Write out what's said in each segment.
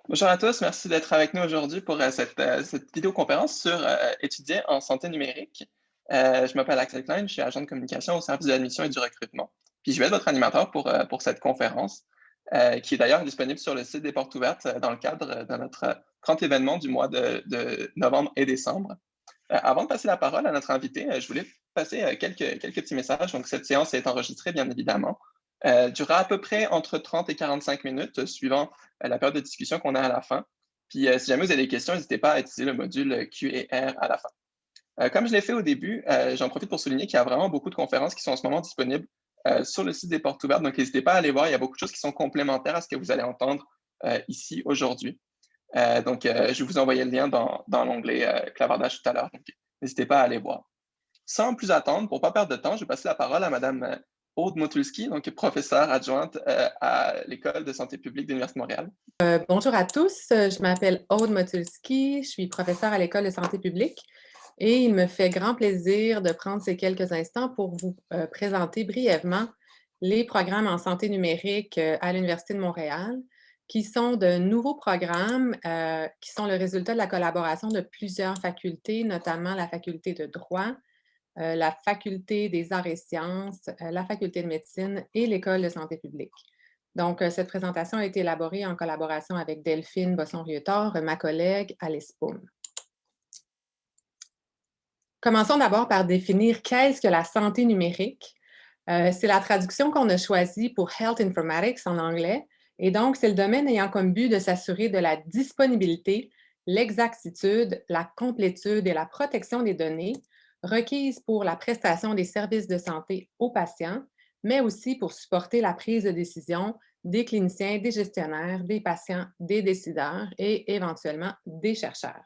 Bonjour à tous, merci d'être avec nous aujourd'hui pour cette vidéoconférence sur étudier en santé numérique. Je m'appelle Axel Klein, je suis agent de communication au service de l'admission et du recrutement. Puis je vais être votre animateur pour cette conférence, qui est d'ailleurs disponible sur le site des Portes Ouvertes dans le cadre de notre grand événement du mois de novembre et décembre. Avant de passer la parole à notre invité, je voulais passer quelques petits messages. Donc, cette séance est enregistrée, bien évidemment. Durera à peu près entre 30 et 45 minutes, suivant la période de discussion qu'on a à la fin. Puis, si jamais vous avez des questions, n'hésitez pas à utiliser le module Q&R à la fin. Comme je l'ai fait au début, j'en profite pour souligner qu'il y a vraiment beaucoup de conférences qui sont en ce moment disponibles sur le site des Portes Ouvertes. Donc, n'hésitez pas à aller voir. Il y a beaucoup de choses qui sont complémentaires à ce que vous allez entendre ici aujourd'hui. Je vais vous envoyer le lien dans l'onglet clavardage tout à l'heure. Donc, n'hésitez pas à aller voir. Sans plus attendre, pour ne pas perdre de temps, je vais passer la parole à Mme Aude Motulski, donc professeure adjointe à l'École de santé publique de l'Université de Montréal. Bonjour à tous, je m'appelle Aude Motulski, je suis professeure à l'École de santé publique et il me fait grand plaisir de prendre ces quelques instants pour vous présenter brièvement les programmes en santé numérique à l'Université de Montréal, qui sont de nouveaux programmes qui sont le résultat de la collaboration de plusieurs facultés, notamment la faculté de droit, la faculté des arts et sciences, la faculté de médecine et l'École de santé publique. Donc, cette présentation a été élaborée en collaboration avec Delphine Bosson-Rieutort, ma collègue à l'ESPOM. Commençons d'abord par définir qu'est-ce que la santé numérique. C'est la traduction qu'on a choisie pour Health Informatics en anglais. Et donc, c'est le domaine ayant comme but de s'assurer de la disponibilité, l'exactitude, la complétude et la protection des données requises pour la prestation des services de santé aux patients, mais aussi pour supporter la prise de décision des cliniciens, des gestionnaires, des patients, des décideurs et éventuellement des chercheurs.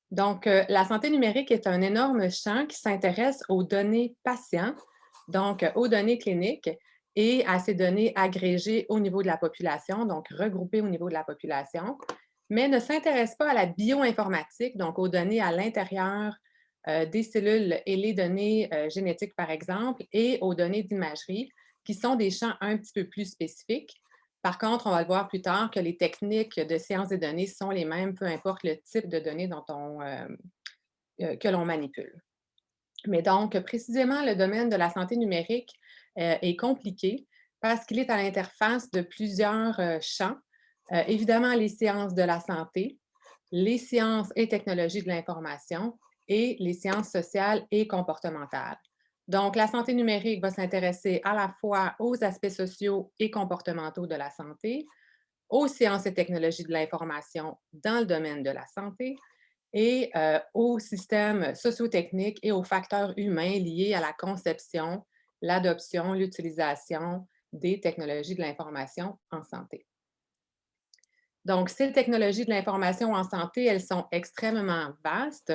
Donc, la santé numérique est un énorme champ qui s'intéresse aux données patients, donc aux données cliniques et à ces données agrégées au niveau de la population, donc regroupées au niveau de la population, mais ne s'intéresse pas à la bioinformatique, donc aux données à l'intérieur des cellules et les données génétiques, par exemple, et aux données d'imagerie, qui sont des champs un petit peu plus spécifiques. Par contre, on va le voir plus tard que les techniques de sciences des données sont les mêmes, peu importe le type de données que l'on manipule. Mais donc, précisément, le domaine de la santé numérique est compliqué parce qu'il est à l'interface de plusieurs champs. Évidemment, les sciences de la santé, les sciences et technologies de l'information et les sciences sociales et comportementales. Donc, la santé numérique va s'intéresser à la fois aux aspects sociaux et comportementaux de la santé, aux sciences et technologies de l'information dans le domaine de la santé et aux systèmes sociotechniques et aux facteurs humains liés à la conception, l'adoption, l'utilisation des technologies de l'information en santé. Donc, ces technologies de l'information en santé, elles sont extrêmement vastes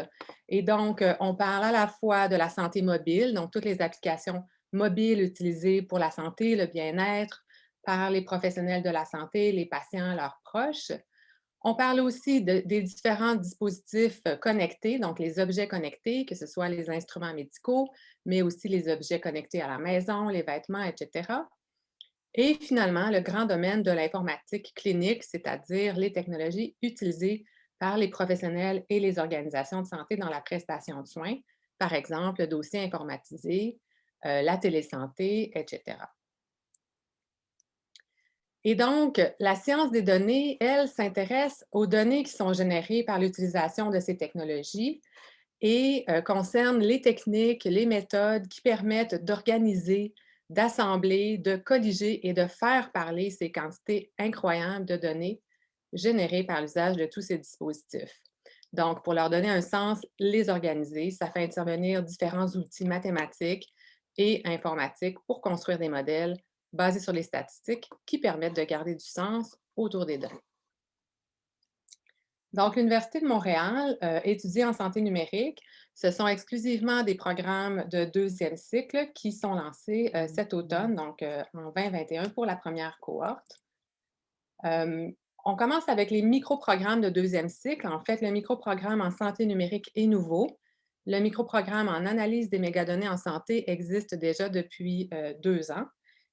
et donc, on parle à la fois de la santé mobile, donc toutes les applications mobiles utilisées pour la santé, le bien-être par les professionnels de la santé, les patients, leurs proches. On parle aussi des différents dispositifs connectés, donc les objets connectés, que ce soit les instruments médicaux, mais aussi les objets connectés à la maison, les vêtements, etc. Et finalement, le grand domaine de l'informatique clinique, c'est-à-dire les technologies utilisées par les professionnels et les organisations de santé dans la prestation de soins, par exemple le dossier informatisé, la télésanté, etc. Et donc, la science des données, elle, s'intéresse aux données qui sont générées par l'utilisation de ces technologies et concerne les techniques, les méthodes qui permettent d'organiser, d'assembler, de colliger et de faire parler ces quantités incroyables de données générées par l'usage de tous ces dispositifs. Donc, pour leur donner un sens, les organiser, ça fait intervenir différents outils mathématiques et informatiques pour construire des modèles basés sur les statistiques qui permettent de garder du sens autour des données. Donc, l'Université de Montréal étudie en santé numérique. Ce sont exclusivement des programmes de deuxième cycle qui sont lancés cet automne, donc en 2021 pour la première cohorte. On commence avec les micro-programmes de deuxième cycle. En fait, le micro-programme en santé numérique est nouveau. Le micro-programme en analyse des mégadonnées en santé existe déjà depuis 2 ans.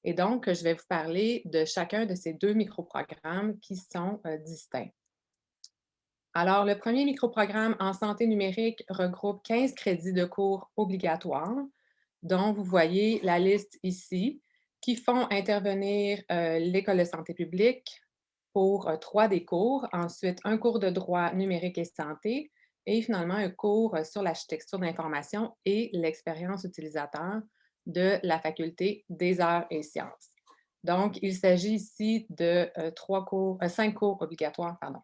Et donc, je vais vous parler de chacun de ces 2 microprogrammes qui sont, distincts. Alors, le premier microprogramme en santé numérique regroupe 15 crédits de cours obligatoires, dont vous voyez la liste ici, qui font intervenir l'École de santé publique pour 3 des cours, ensuite un cours de droit numérique et santé, et finalement un cours sur l'architecture d'information et l'expérience utilisateur de la faculté des arts et sciences. Donc, il s'agit ici de 5 cours obligatoires, pardon.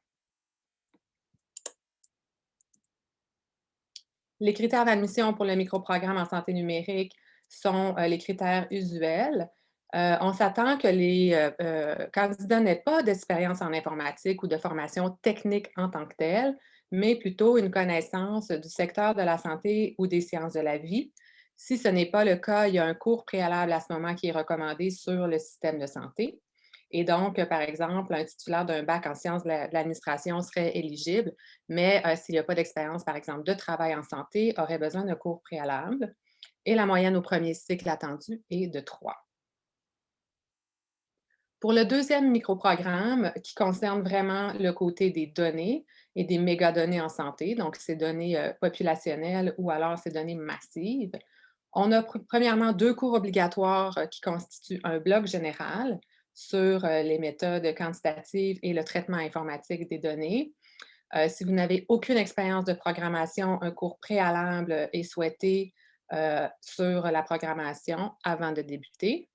Les critères d'admission pour le microprogramme en santé numérique sont les critères usuels. On s'attend que les candidats n'aient pas d'expérience en informatique ou de formation technique en tant que telle, mais plutôt une connaissance du secteur de la santé ou des sciences de la vie. Si ce n'est pas le cas, il y a un cours préalable à ce moment qui est recommandé sur le système de santé. Et donc, par exemple, un titulaire d'un bac en sciences de l'administration serait éligible, mais s'il n'y a pas d'expérience, par exemple, de travail en santé, aurait besoin d'un cours préalable. Et la moyenne au premier cycle attendu est de 3. Pour le deuxième microprogramme, qui concerne vraiment le côté des données et des mégadonnées en santé, donc ces données populationnelles ou alors ces données massives, on a premièrement 2 cours obligatoires qui constituent un bloc général sur les méthodes quantitatives et le traitement informatique des données. Si vous n'avez aucune expérience de programmation, un cours préalable est souhaité sur la programmation avant de débuter.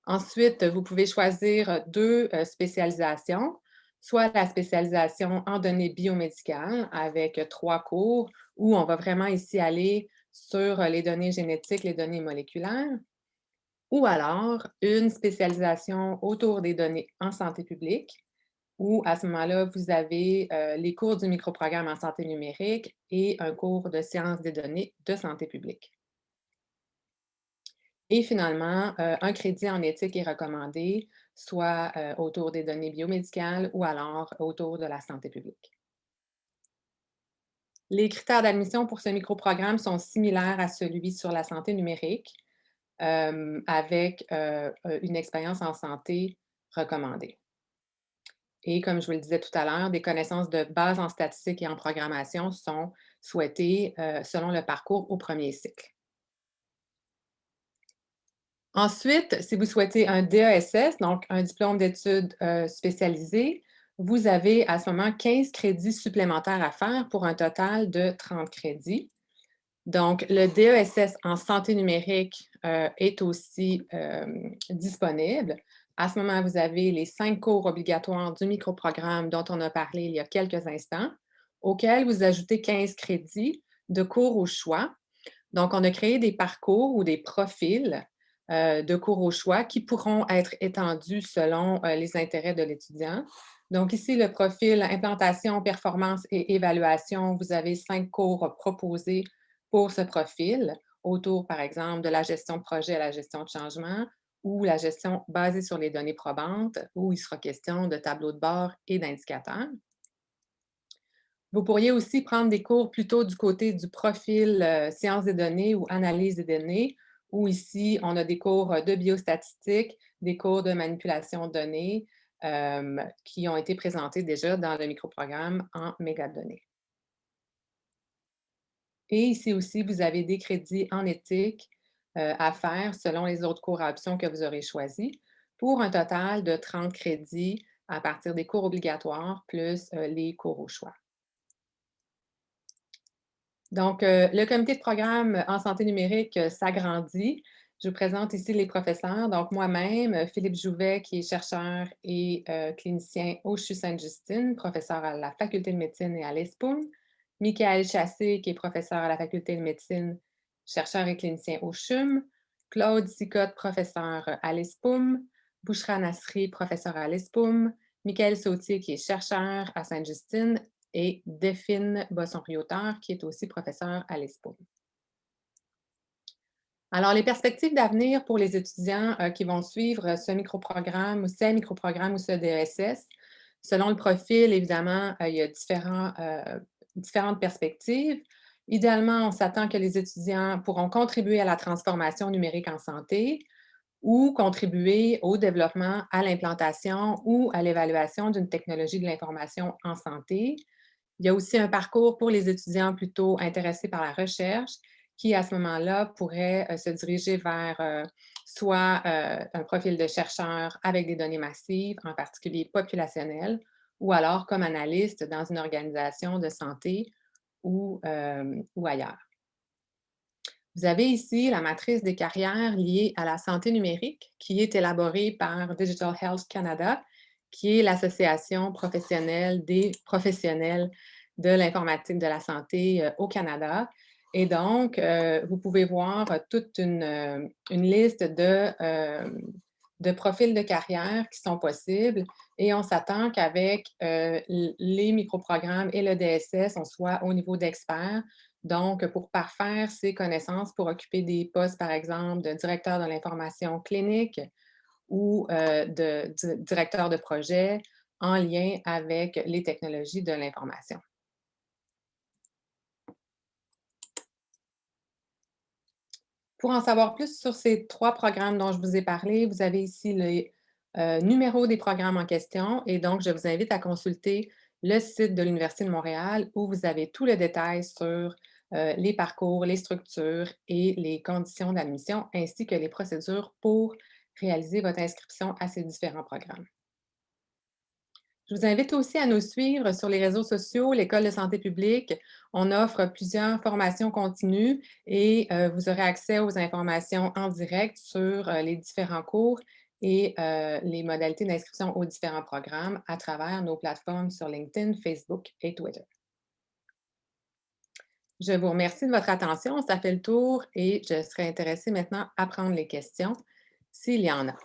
Ensuite, vous pouvez choisir 2 spécialisations, soit la spécialisation en données biomédicales avec 3 cours où on va vraiment ici aller sur les données génétiques, les données moléculaires, ou alors une spécialisation autour des données en santé publique où à ce moment-là, vous avez les cours du microprogramme en santé numérique et un cours de sciences des données de santé publique. Et finalement, un crédit en éthique est recommandé, soit autour des données biomédicales ou alors autour de la santé publique. Les critères d'admission pour ce microprogramme sont similaires à celui sur la santé numérique, avec une expérience en santé recommandée. Et comme je vous le disais tout à l'heure, des connaissances de base en statistique et en programmation sont souhaitées selon le parcours au premier cycle. Ensuite, si vous souhaitez un DESS, donc un diplôme d'études spécialisées, vous avez à ce moment 15 crédits supplémentaires à faire pour un total de 30 crédits. Donc, le DESS en santé numérique est aussi disponible. À ce moment, vous avez les 5 cours obligatoires du microprogramme dont on a parlé il y a quelques instants, auxquels vous ajoutez 15 crédits de cours au choix. Donc, on a créé des parcours ou des profils de cours au choix qui pourront être étendus selon les intérêts de l'étudiant. Donc, ici, le profil implantation, performance et évaluation, vous avez 5 cours proposés pour ce profil, autour, par exemple, de la gestion de projet à la gestion de changement ou la gestion basée sur les données probantes, où il sera question de tableaux de bord et d'indicateurs. Vous pourriez aussi prendre des cours plutôt du côté du profil sciences des données ou analyse des données, où ici, on a des cours de biostatistique, des cours de manipulation de données qui ont été présentés déjà dans le microprogramme en mégadonnées. Et ici aussi, vous avez des crédits en éthique à faire selon les autres cours à option que vous aurez choisis, pour un total de 30 crédits à partir des cours obligatoires plus les cours au choix. Donc, le comité de programme en santé numérique s'agrandit. Je vous présente ici les professeurs. Donc, moi-même, Philippe Jouvet, qui est chercheur et clinicien au CHU Sainte-Justine, professeur à la Faculté de médecine et à l'ESPOM. Michael Chassé, qui est professeur à la Faculté de médecine, chercheur et clinicien au CHUM. Claude Sicotte, professeur à l'ESPOM. Bouchra Nasri, professeur à l'ESPOM. Michael Sautier, qui est chercheur à Sainte-Justine et Delphine Bosson-Riauteur, qui est aussi professeure à l'ESPO. Alors, les perspectives d'avenir pour les étudiants qui vont suivre ce microprogramme ou ces microprogrammes ou ce DESS, selon le profil, évidemment, il y a différentes perspectives. Idéalement, on s'attend que les étudiants pourront contribuer à la transformation numérique en santé, ou contribuer au développement, à l'implantation ou à l'évaluation d'une technologie de l'information en santé. Il y a aussi un parcours pour les étudiants plutôt intéressés par la recherche qui, à ce moment-là, pourraient se diriger vers soit un profil de chercheur avec des données massives, en particulier populationnelles, ou alors comme analyste dans une organisation de santé ou ailleurs. Vous avez ici la matrice des carrières liées à la santé numérique qui est élaborée par Digital Health Canada, qui est l'association professionnelle des professionnels de l'informatique de la santé au Canada. Et donc, vous pouvez voir toute une liste de profils de carrière qui sont possibles et on s'attend qu'avec les microprogrammes et le DSS, on soit au niveau d'expert. Donc, pour parfaire ses connaissances pour occuper des postes, par exemple, de directeur de l'information clinique ou de directeur de projet en lien avec les technologies de l'information. Pour en savoir plus sur ces 3 programmes dont je vous ai parlé, vous avez ici les numéros des programmes en question et donc je vous invite à consulter le site de l'Université de Montréal où vous avez tout le détail sur les parcours, les structures et les conditions d'admission ainsi que les procédures pour réaliser votre inscription à ces différents programmes. Je vous invite aussi à nous suivre sur les réseaux sociaux, l'École de santé publique. On offre plusieurs formations continues et vous aurez accès aux informations en direct sur les différents cours et les modalités d'inscription aux différents programmes à travers nos plateformes sur LinkedIn, Facebook et Twitter. Je vous remercie de votre attention. Ça fait le tour et je serai intéressée maintenant à prendre les questions s'il y en a.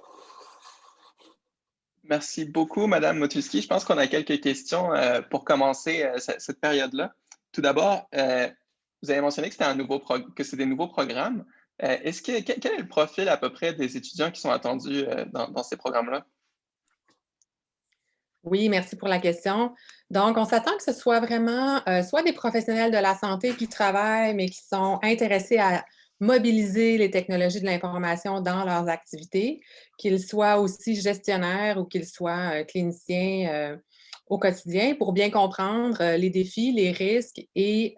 Merci beaucoup, Madame Motuski. Je pense qu'on a quelques questions pour commencer cette période-là. Tout d'abord, vous avez mentionné que que c'est des nouveaux programmes. Quel est le profil à peu près des étudiants qui sont attendus dans ces programmes-là? Oui, merci pour la question. Donc, on s'attend que ce soit vraiment soit des professionnels de la santé qui travaillent, mais qui sont intéressés à mobiliser les technologies de l'information dans leurs activités, qu'ils soient aussi gestionnaires ou qu'ils soient cliniciens au quotidien pour bien comprendre les défis, les risques et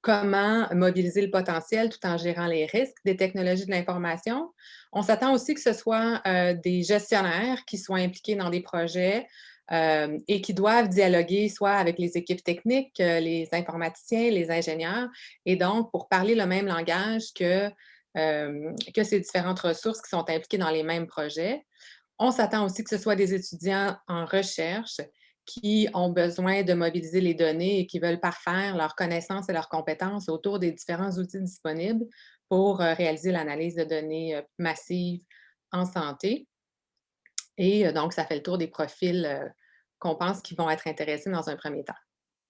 comment mobiliser le potentiel tout en gérant les risques des technologies de l'information. On s'attend aussi que ce soit des gestionnaires qui soient impliqués dans des projets et qui doivent dialoguer soit avec les équipes techniques, les informaticiens, les ingénieurs, et donc pour parler le même langage que ces différentes ressources qui sont impliquées dans les mêmes projets. On s'attend aussi que ce soit des étudiants en recherche qui ont besoin de mobiliser les données et qui veulent parfaire leurs connaissances et leurs compétences autour des différents outils disponibles pour réaliser l'analyse de données massives en santé. Et donc, ça fait le tour des profils qu'on pense qui vont être intéressés dans un premier temps.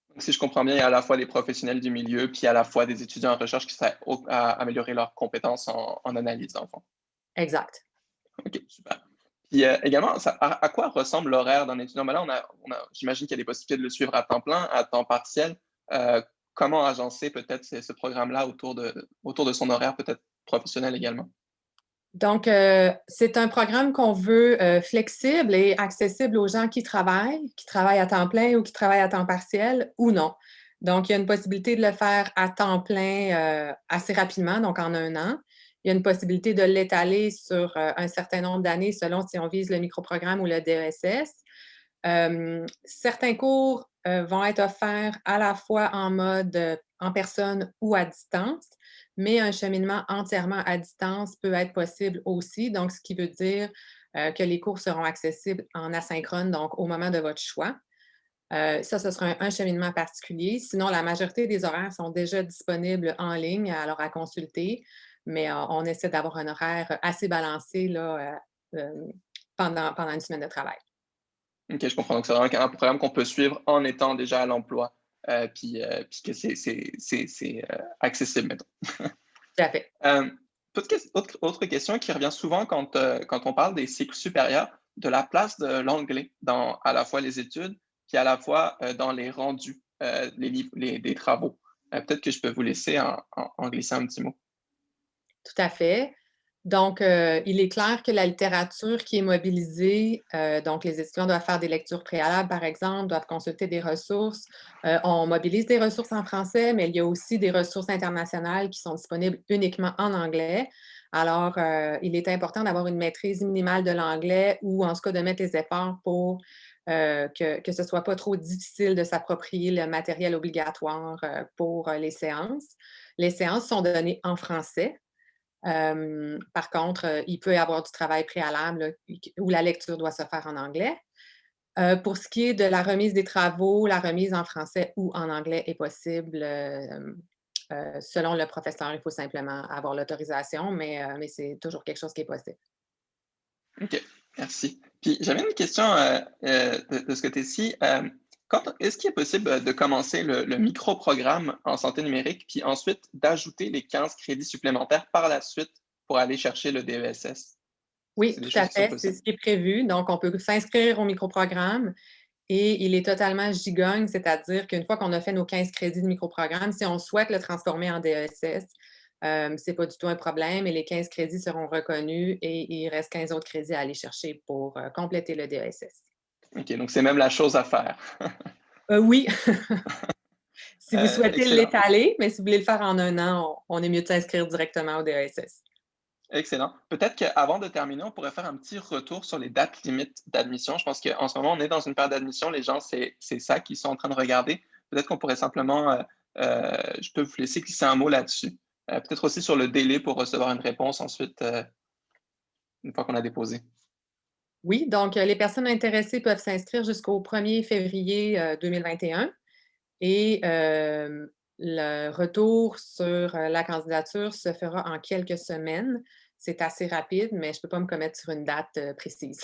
Donc, si je comprends bien, il y a à la fois des professionnels du milieu, puis à la fois des étudiants en recherche qui essaient à améliorer leurs compétences en analyse, dans le fond. Exact. OK, super. Puis également, à quoi ressemble l'horaire d'un étudiant? Ben là, j'imagine qu'il y a des possibilités de le suivre à temps plein, à temps partiel. Euh, Comment agencer peut-être ce programme-là autour de son horaire, peut-être professionnel également? Donc, c'est un programme qu'on veut flexible et accessible aux gens qui travaillent à temps plein ou qui travaillent à temps partiel ou non. Donc, il y a une possibilité de le faire à temps plein assez rapidement, donc en 1 an. Il y a une possibilité de l'étaler sur un certain nombre d'années selon si on vise le microprogramme ou le DESS. Certains cours vont être offerts à la fois en mode en personne ou à distance, mais un cheminement entièrement à distance peut être possible aussi. Donc, ce qui veut dire que les cours seront accessibles en asynchrone, donc au moment de votre choix. Ça, ce sera un cheminement particulier. Sinon, la majorité des horaires sont déjà disponibles en ligne, alors à consulter, mais on essaie d'avoir un horaire assez balancé là, pendant une semaine de travail. OK, je comprends. Donc, c'est vraiment un programme qu'on peut suivre en étant déjà à l'emploi, puis que c'est accessible, mettons. Tout à fait. Euh, autre question qui revient souvent quand on parle des cycles supérieurs, de la place de l'anglais dans à la fois les études, puis à la fois dans les rendus des travaux. Peut-être que je peux vous laisser en glisser un petit mot. Tout à fait. Donc, il est clair que la littérature qui est mobilisée, donc les étudiants doivent faire des lectures préalables, par exemple, doivent consulter des ressources. On mobilise des ressources en français, mais il y a aussi des ressources internationales qui sont disponibles uniquement en anglais. Alors, il est important d'avoir une maîtrise minimale de l'anglais ou en tout cas de mettre les efforts pour que ce ne soit pas trop difficile de s'approprier le matériel obligatoire pour les séances. Les séances sont données en français. Par contre, il peut y avoir du travail préalable là, où la lecture doit se faire en anglais. Pour ce qui est de la remise des travaux, la remise en français ou en anglais est possible selon le professeur. Il faut simplement avoir l'autorisation, mais c'est toujours quelque chose qui est possible. OK, merci. Puis j'avais une question de ce côté-ci. Est-ce qu'il est possible de commencer le micro-programme en santé numérique, puis ensuite d'ajouter les 15 crédits supplémentaires par la suite pour aller chercher le DESS? Est-ce que Oui, c'est des tout choses à qui sont fait, c'est possibles? ce qui est prévu. Donc, on peut s'inscrire au microprogramme et il est totalement gigogne, c'est-à-dire qu'une fois qu'on a fait nos 15 crédits de microprogramme, si on souhaite le transformer en DESS, c'est pas du tout un problème et les 15 crédits seront reconnus et il reste 15 autres crédits à aller chercher pour compléter le DESS. OK, donc c'est même la chose à faire. Oui, si vous souhaitez Excellent. l'étaler, mais si vous voulez le faire en un an, on est mieux de s'inscrire directement au DESS. Excellent. Peut-être qu'avant de terminer, on pourrait faire un petit retour sur les dates limites d'admission. Je pense qu'en ce moment, on est dans une période d'admission. Les gens, c'est ça qu'ils sont en train de regarder. Peut-être qu'on pourrait simplement, je peux vous laisser glisser un mot là-dessus. Peut-être aussi sur le délai pour recevoir une réponse ensuite, une fois qu'on a déposé. Oui, donc les personnes intéressées peuvent s'inscrire jusqu'au 1er février 2021 et le retour sur la candidature se fera en quelques semaines. C'est assez rapide, mais je ne peux pas me commettre sur une date précise.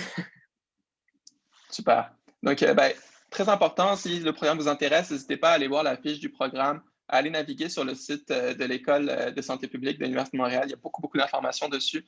Super. Donc, ben, très important, si le programme vous intéresse, n'hésitez pas à aller voir la fiche du programme, à aller naviguer sur le site de l'École de santé publique de l'Université de Montréal. Il y a beaucoup, beaucoup d'informations dessus.